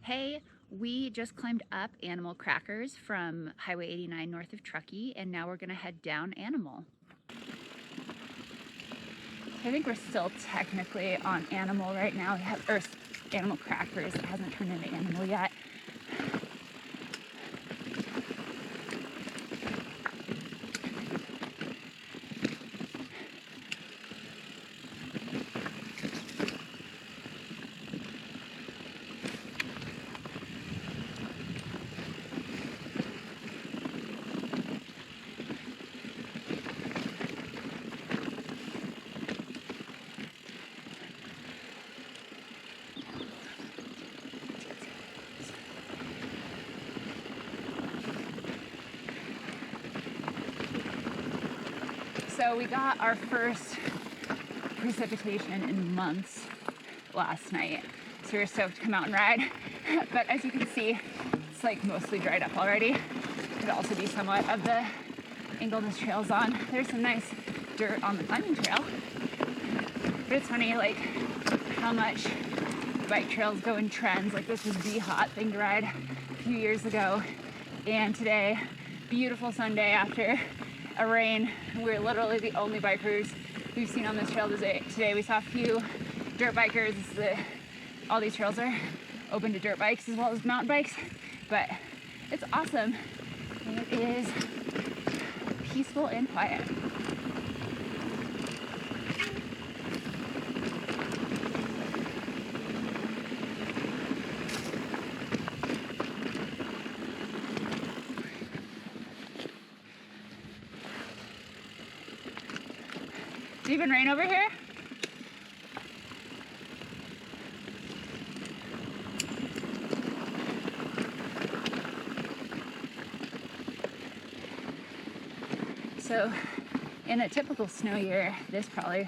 Hey, we just climbed up Animal Crackers from Highway 89 north of Truckee, and now we're gonna head down Animal. I think we're still technically on Animal right now, or Animal Crackers. It hasn't turned into Animal yet. So we got our first precipitation in months last night. So we were stoked to come out and ride. But as you can see, it's like mostly dried up already. Could also be somewhat of the angle this trail's on. There's some nice dirt on the climbing trail. But it's funny like how much bike trails go in trends. Like this was the hot thing to ride a few years ago. And today, beautiful Sunday after a rain. We're literally the only bikers we've seen on this trail today. We saw a few dirt bikers. All these trails are open to dirt bikes as well as mountain bikes, but it's awesome. And it is peaceful and quiet. Does it even rain over here? So in a typical snow year, this probably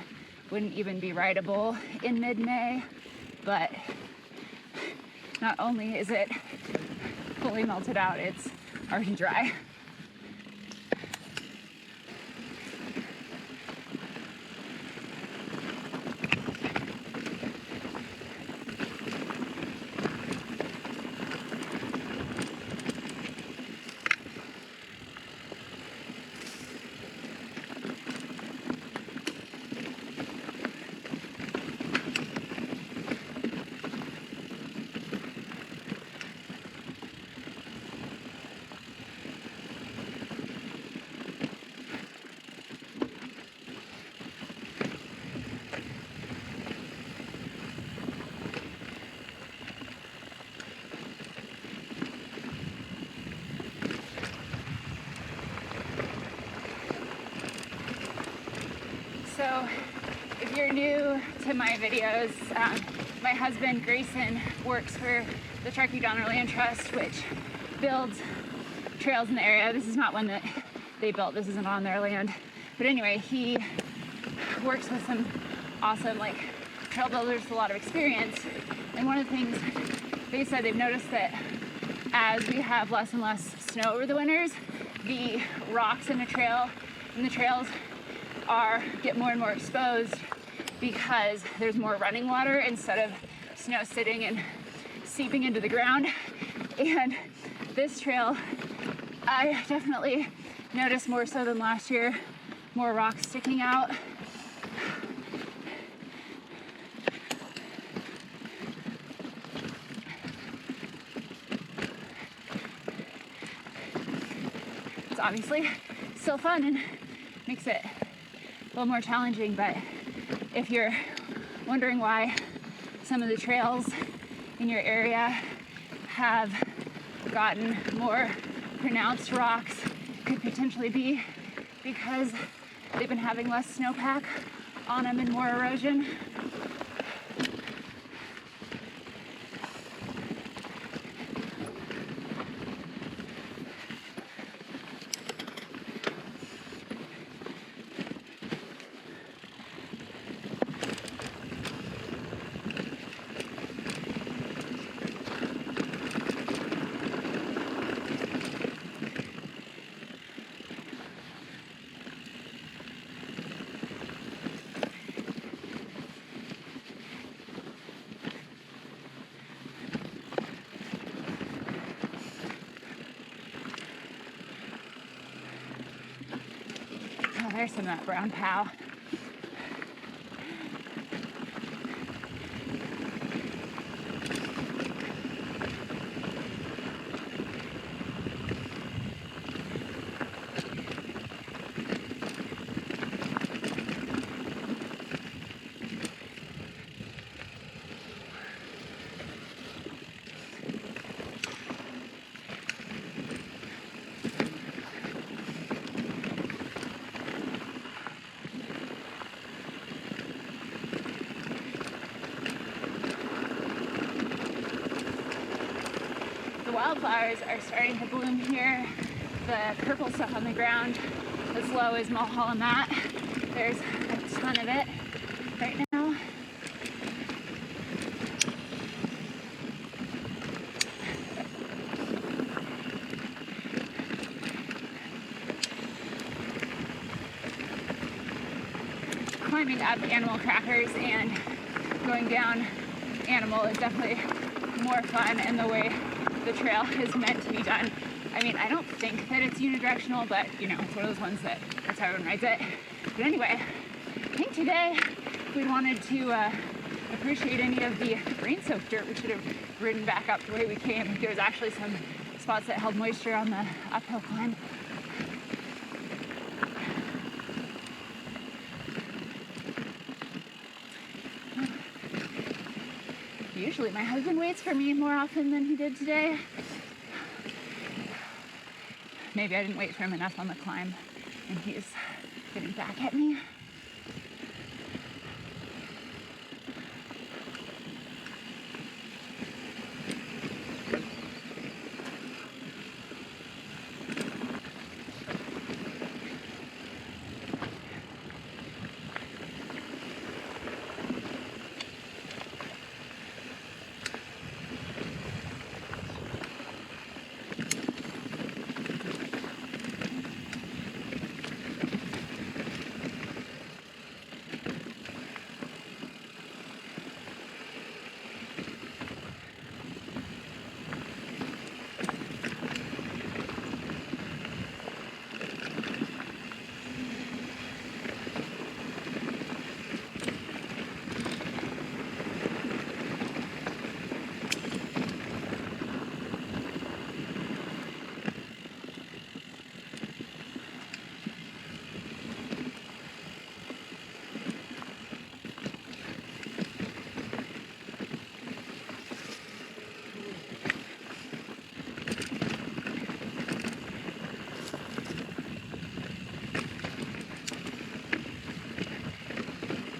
wouldn't even be rideable in mid-May, but not only is it fully melted out, it's already dry. So if you're new to my videos, my husband Grayson works for the Truckee Donner Land Trust, which builds trails in the area. This is not one that they built, this isn't on their land. But anyway, he works with some awesome trail builders with a lot of experience. And one of the things they said, they've noticed that as we have less and less snow over the winters, the rocks in the trails get more and more exposed because there's more running water instead of snow sitting and seeping into the ground. And this trail, I definitely noticed more so than last year, more rocks sticking out. It's obviously still fun and makes it a little more challenging, but if you're wondering why some of the trails in your area have gotten more pronounced rocks, could potentially be because they've been having less snowpack on them and more erosion. there's some of that brown cow. The wildflowers are starting to bloom here. The purple stuff on the ground, as low as Mulholland Mat, there's a ton of it right now. Climbing up Animal Crackers and going down Animal is definitely more fun in the way the trail is meant to be done. I mean, I don't think that it's unidirectional, but you know, it's one of those ones that's how everyone rides it. But anyway, I think today, if we wanted to appreciate any of the rain-soaked dirt, we should have ridden back up the way we came. There was actually some spots that held moisture on the uphill climb. Usually my husband waits for me more often than he did today. Maybe I didn't wait for him enough on the climb and he's getting back at me.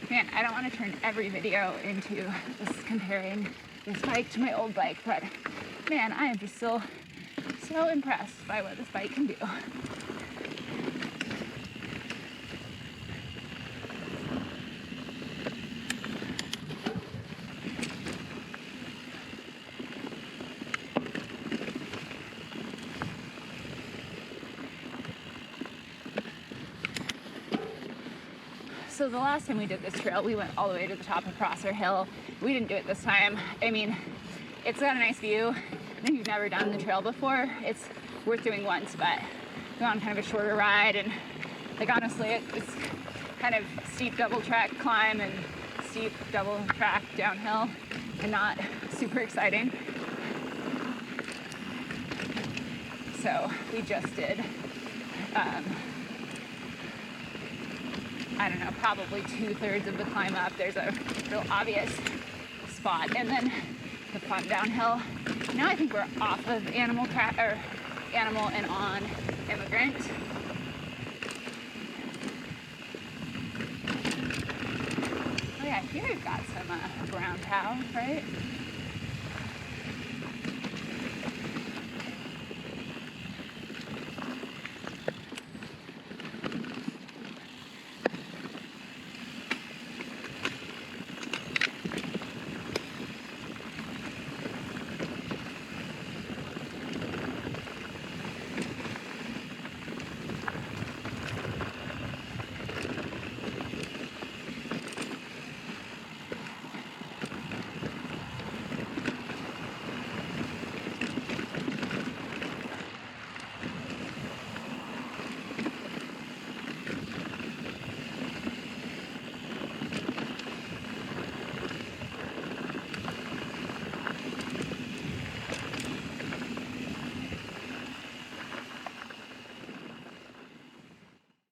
Man, I don't want to turn every video into just comparing this bike to my old bike, but man, I am just so impressed by what this bike can do. So the last time we did this trail, we went all the way to the top of Prosser Hill. We didn't do it this time. I mean, it's got a nice view. If you've never done the trail before, it's worth doing once, but go on kind of a shorter ride, and like honestly, it's kind of steep double track climb and steep double track downhill and not super exciting. So we just did I don't know, probably 2/3 of the climb up. There's a real obvious spot, and then the fun downhill. Now I think we're off of Animal and on Immigrant. Oh yeah, here we've got some brown cow, right?